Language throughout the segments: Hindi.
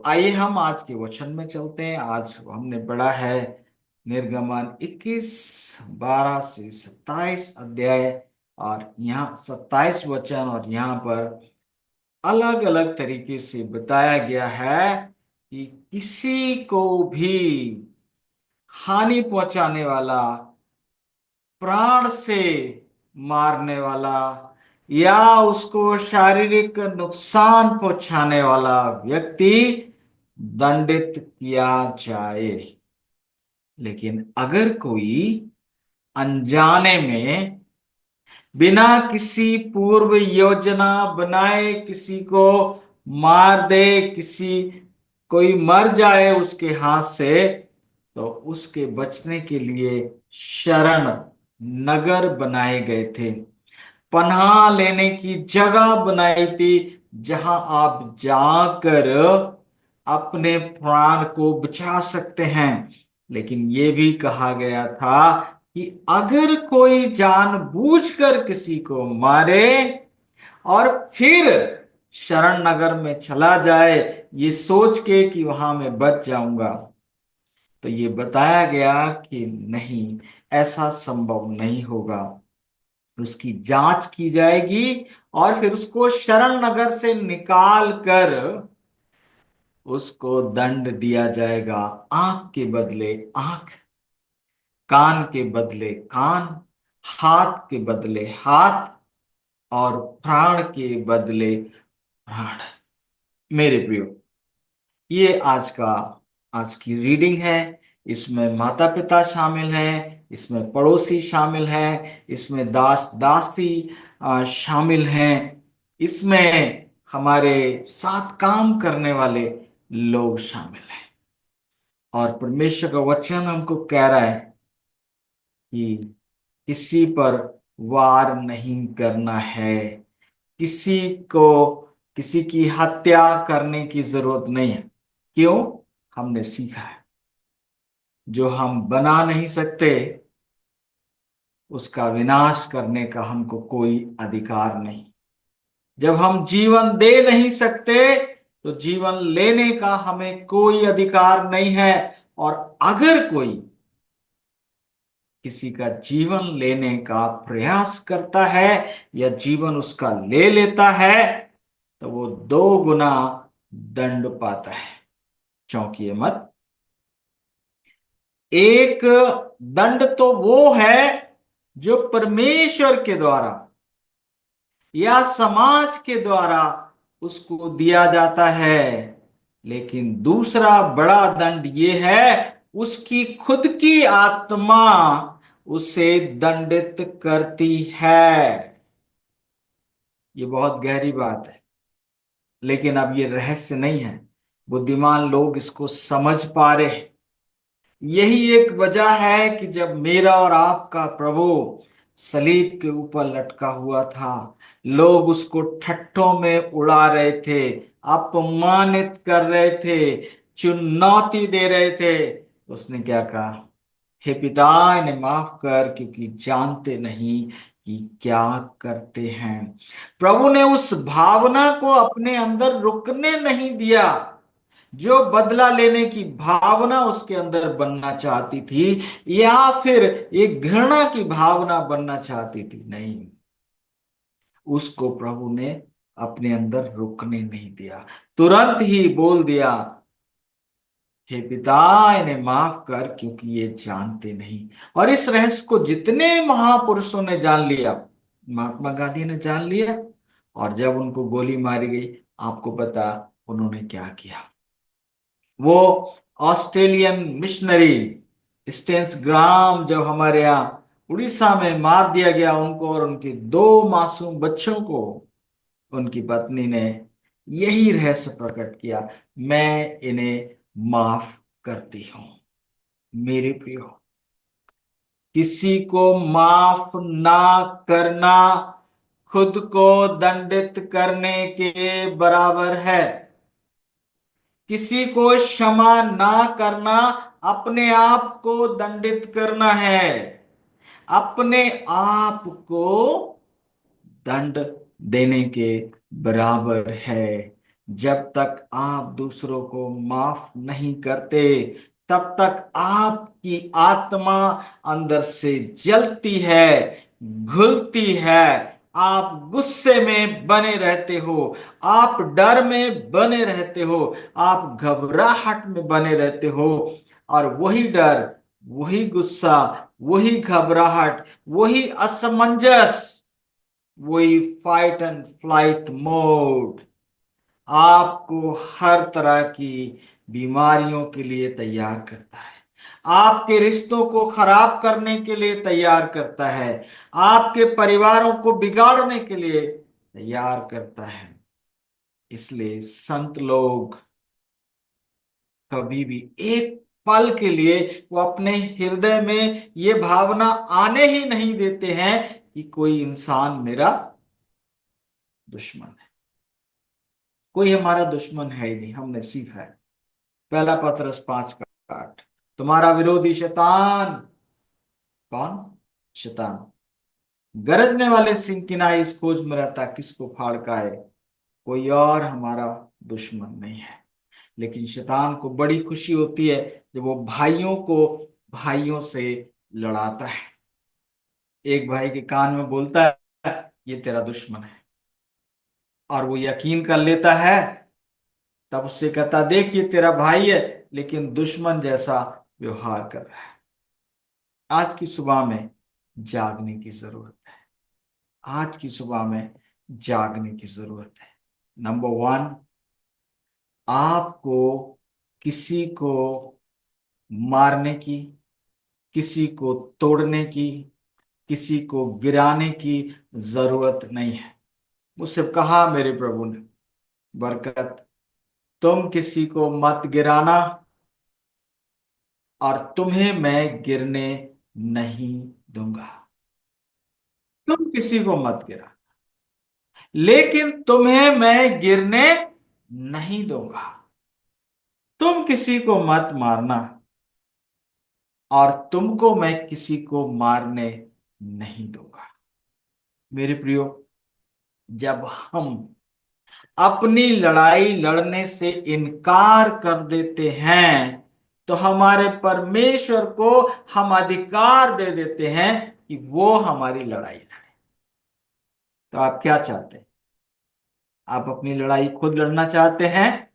आइए हम आज के वचन में चलते हैं। आज हमने पढ़ा है निर्गमन 21:12 से 27 अध्याय। और यहाँ 27 वचन, और यहाँ पर अलग अलग तरीके से बताया गया है कि किसी को भी हानि पहुंचाने वाला, प्राण से मारने वाला या उसको शारीरिक नुकसान पहुंचाने वाला व्यक्ति दंडित किया जाए। लेकिन अगर कोई अनजाने में, बिना किसी पूर्व योजना बनाए किसी को मार दे, कोई मर जाए उसके हाथ से, तो उसके बचने के लिए शरण नगर बनाए गए थे, पनाह लेने की जगह बनाई थी, जहां आप जाकर अपने प्राण को बचा सकते हैं। लेकिन यह भी कहा गया था कि अगर कोई जानबूझकर किसी को मारे और फिर शरण नगर में चला जाए, ये सोच के कि वहां मैं बच जाऊंगा, तो ये बताया गया कि नहीं, ऐसा संभव नहीं होगा। उसकी जांच की जाएगी और फिर उसको शरण नगर से निकाल कर उसको दंड दिया जाएगा। आंख के बदले आंख, कान के बदले कान, हाथ के बदले हाथ, और प्राण के बदले प्राण। मेरे प्रियो, ये आज की रीडिंग है। इसमें माता पिता शामिल हैं, इसमें पड़ोसी शामिल हैं, इसमें दास दासी शामिल हैं, इसमें हमारे साथ काम करने वाले लोग शामिल हैं। और परमेश्वर का वचन हमको कह रहा है कि किसी पर वार नहीं करना है, किसी को किसी की हत्या करने की जरूरत नहीं है। क्यों? हमने सीखा है, जो हम बना नहीं सकते उसका विनाश करने का हमको कोई अधिकार नहीं। जब हम जीवन दे नहीं सकते तो जीवन लेने का हमें कोई अधिकार नहीं है। और अगर कोई किसी का जीवन लेने का प्रयास करता है या जीवन उसका ले लेता है, तो वो 2 गुना दंड पाता है। चौंकिए मत। एक दंड तो वो है जो परमेश्वर के द्वारा या समाज के द्वारा उसको दिया जाता है, लेकिन दूसरा बड़ा दंड ये है, उसकी खुद की आत्मा उसे दंडित करती है। ये बहुत गहरी बात है, लेकिन अब ये रहस्य नहीं है। बुद्धिमान लोग इसको समझ पा रहे हैं। यही एक वजह है कि जब मेरा और आपका प्रभु सलीब के ऊपर लटका हुआ था, लोग उसको ठट्ठों में उड़ा रहे थे, अपमानित कर रहे थे, चुनौती दे रहे थे। उसने क्या कहा? हे पिता, इन्हें माफ कर, क्योंकि जानते नहीं कि क्या करते हैं। प्रभु ने उस भावना को अपने अंदर रुकने नहीं दिया, जो बदला लेने की भावना उसके अंदर बनना चाहती थी, या फिर एक घृणा की भावना बनना चाहती थी। नहीं, उसको प्रभु ने अपने अंदर रुकने नहीं दिया। तुरंत ही बोल दिया, हे पिता, इन्हें माफ कर, क्योंकि ये जानते नहीं। और इस रहस्य को जितने महापुरुषों ने जान लिया, महात्मा गांधी ने जान लिया, और जब उनको गोली मारी गई, आपको पता उन्होंने क्या किया? वो ऑस्ट्रेलियन मिशनरी स्टेंस ग्राम, जब हमारे यहाँ उड़ीसा में मार दिया गया उनको और उनके 2 मासूम बच्चों को, उनकी पत्नी ने यही रहस्य प्रकट किया, मैं इन्हें माफ करती हूं। मेरे प्रियो, किसी को माफ ना करना खुद को दंडित करने के बराबर है। किसी को क्षमा ना करना अपने आप को दंडित करना है, अपने आप को दंड देने के बराबर है। जब तक आप दूसरों को माफ नहीं करते, तब तक आपकी आत्मा अंदर से जलती है, घुलती है। आप गुस्से में बने रहते हो, आप डर में बने रहते हो, आप घबराहट में बने रहते हो। और वही डर, वही गुस्सा, वही घबराहट, वही असमंजस, वही फाइट एंड फ्लाइट मोड आपको हर तरह की बीमारियों के लिए तैयार करता है, आपके रिश्तों को खराब करने के लिए तैयार करता है, आपके परिवारों को बिगाड़ने के लिए तैयार करता है। इसलिए संत लोग कभी भी एक पल के लिए वो अपने हृदय में ये भावना आने ही नहीं देते हैं कि कोई इंसान मेरा दुश्मन है। कोई हमारा दुश्मन है ही नहीं, हमने सीखा है। पहला पत्रस 5 का 8, तुम्हारा विरोधी शैतान कौन? शैतान गरजने वाले सिंह की नाई इस खोज में रहता, किसको फाड़ खाए। कोई और हमारा दुश्मन नहीं है, लेकिन शैतान को बड़ी खुशी होती है जब वो भाइयों को भाइयों से लड़ाता है। एक भाई के कान में बोलता है ये तेरा दुश्मन है, और वो यकीन कर लेता है। तब उससे कहता देख ये तेरा भाई है, लेकिन दुश्मन जैसा व्यवहार कर रहा है। आज की सुबह में जागने की जरूरत है। आज की सुबह में जागने की जरूरत है। नंबर वन, आपको किसी को मारने की, किसी को तोड़ने की, किसी को गिराने की जरूरत नहीं है। मुझसे कहा मेरे प्रभु ने, बरकत, तुम किसी को मत गिराना और तुम्हें मैं गिरने नहीं दूंगा। तुम किसी को मत गिरा, लेकिन तुम्हें मैं गिरने नहीं दूंगा। तुम किसी को मत मारना और तुमको मैं किसी को मारने नहीं दूंगा। मेरे प्रियो, जब हम अपनी लड़ाई लड़ने से इनकार कर देते हैं, तो हमारे परमेश्वर को हम अधिकार दे देते हैं कि वो हमारी लड़ाई लड़े। तो आप क्या चाहते हैं? आप अपनी लड़ाई खुद लड़ना चाहते हैं,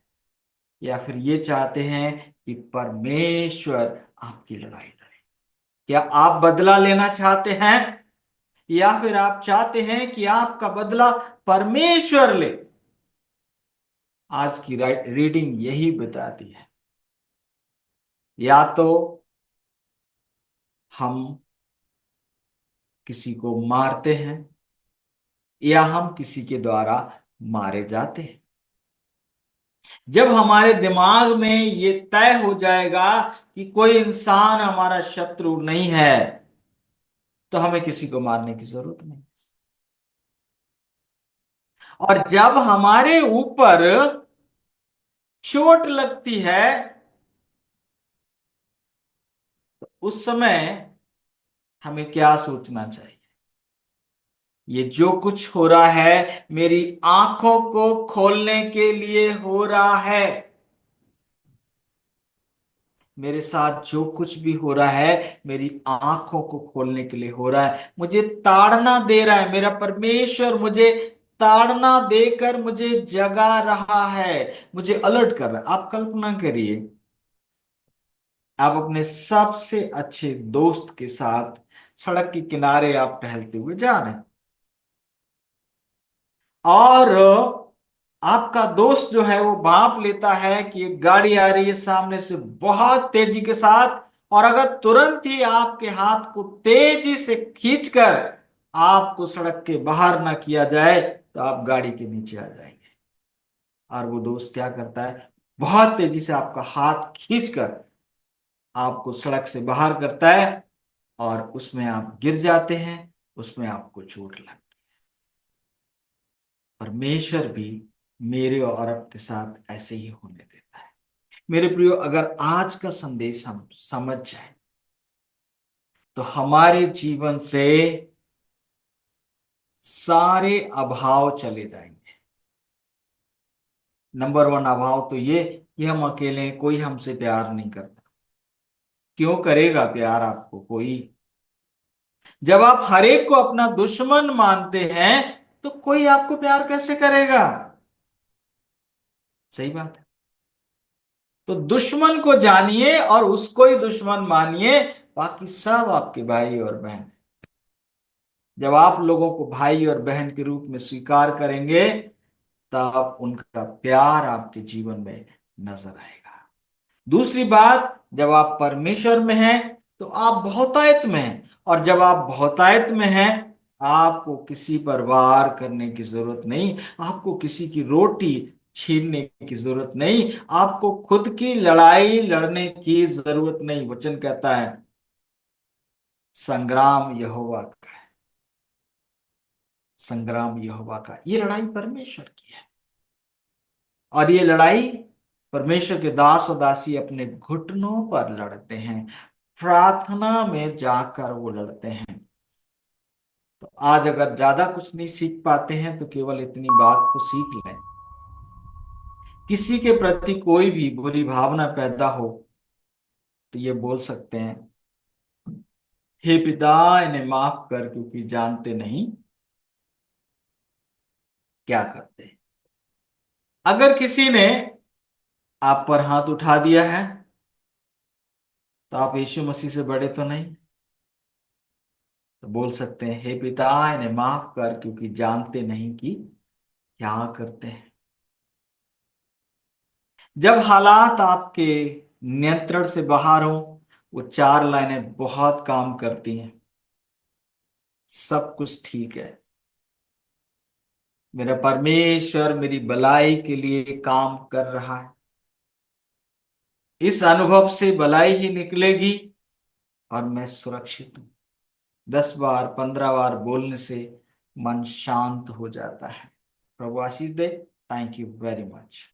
या फिर ये चाहते हैं कि परमेश्वर आपकी लड़ाई लड़े? क्या आप बदला लेना चाहते हैं, या फिर आप चाहते हैं कि आपका बदला परमेश्वर ले? आज की रीडिंग यही बताती है। या तो हम किसी को मारते हैं, या हम किसी के द्वारा मारे जाते हैं। जब हमारे दिमाग में ये तय हो जाएगा कि कोई इंसान हमारा शत्रु नहीं है, तो हमें किसी को मारने की जरूरत नहीं। और जब हमारे ऊपर चोट लगती है, तो उस समय हमें क्या सोचना चाहिए? ये जो कुछ हो रहा है मेरी आंखों को खोलने के लिए हो रहा है। मेरे साथ जो कुछ भी हो रहा है मेरी आंखों को खोलने के लिए हो रहा है, मुझे ताड़ना दे रहा है। मेरा परमेश्वर मुझे ताड़ना देकर मुझे जगा रहा है, मुझे अलर्ट कर रहा है। आप कल्पना करिए, आप अपने सबसे अच्छे दोस्त के साथ सड़क के किनारे आप टहलते हुए जा रहे हैं, और आपका दोस्त जो है वो भांप लेता है कि एक गाड़ी आ रही है सामने से बहुत तेजी के साथ, और अगर तुरंत ही आपके हाथ को तेजी से खींचकर आपको सड़क के बाहर ना किया जाए, तो आप गाड़ी के नीचे आ जाएंगे। और वो दोस्त क्या करता है? बहुत तेजी से आपका हाथ खींचकर आपको सड़क से बाहर करता है, और उसमें आप गिर जाते हैं, उसमें आपको चोट लगती है। परमेश्वर भी मेरे और आपके साथ ऐसे ही होने देता है। मेरे प्रियो, अगर आज का संदेश हम समझ जाए, तो हमारे जीवन से सारे अभाव चले जाएंगे। नंबर वन अभाव तो ये कि हम अकेले हैं, कोई हमसे प्यार नहीं करता। क्यों करेगा प्यार आपको कोई? जब आप हर एक को अपना दुश्मन मानते हैं तो कोई आपको प्यार कैसे करेगा? सही बात है। तो दुश्मन को जानिए और उसको ही दुश्मन मानिए, बाकी सब आपके भाई और बहन। जब आप लोगों को भाई और बहन के रूप में स्वीकार करेंगे तब उनका प्यार आपके जीवन में नजर आएगा। दूसरी बात, जब आप परमेश्वर में हैं तो आप बहुतायत में हैं, और जब आप बहुतायत में हैं आपको किसी पर वार करने की जरूरत नहीं, आपको किसी की रोटी छीनने की जरूरत नहीं, आपको खुद की लड़ाई लड़ने की जरूरत नहीं। वचन कहता है संग्राम यहोवा का है, संग्राम यहोवा का। ये लड़ाई परमेश्वर की है, और ये लड़ाई परमेश्वर के दास और दासी अपने घुटनों पर लड़ते हैं, प्रार्थना में जाकर वो लड़ते हैं। तो आज अगर ज्यादा कुछ नहीं सीख पाते हैं तो केवल इतनी बात को सीख लें, किसी के प्रति कोई भी बुरी भावना पैदा हो तो ये बोल सकते हैं, हे पिता इन्हें माफ कर क्योंकि जानते नहीं क्या करते हैं। अगर किसी ने आप पर हाथ उठा दिया है तो आप यीशु मसीह से बड़े तो नहीं, तो बोल सकते हैं हे पिता इन्हें माफ कर क्योंकि जानते नहीं कि क्या करते हैं। जब हालात आपके नियंत्रण से बाहर हो, वो चार लाइनें बहुत काम करती हैं। सब कुछ ठीक है, मेरा परमेश्वर मेरी भलाई के लिए काम कर रहा है। इस अनुभव से भलाई ही निकलेगी और मैं सुरक्षित हूं। 10 बार 15 बार बोलने से मन शांत हो जाता है। प्रभु आशीष दे। Thank you very much.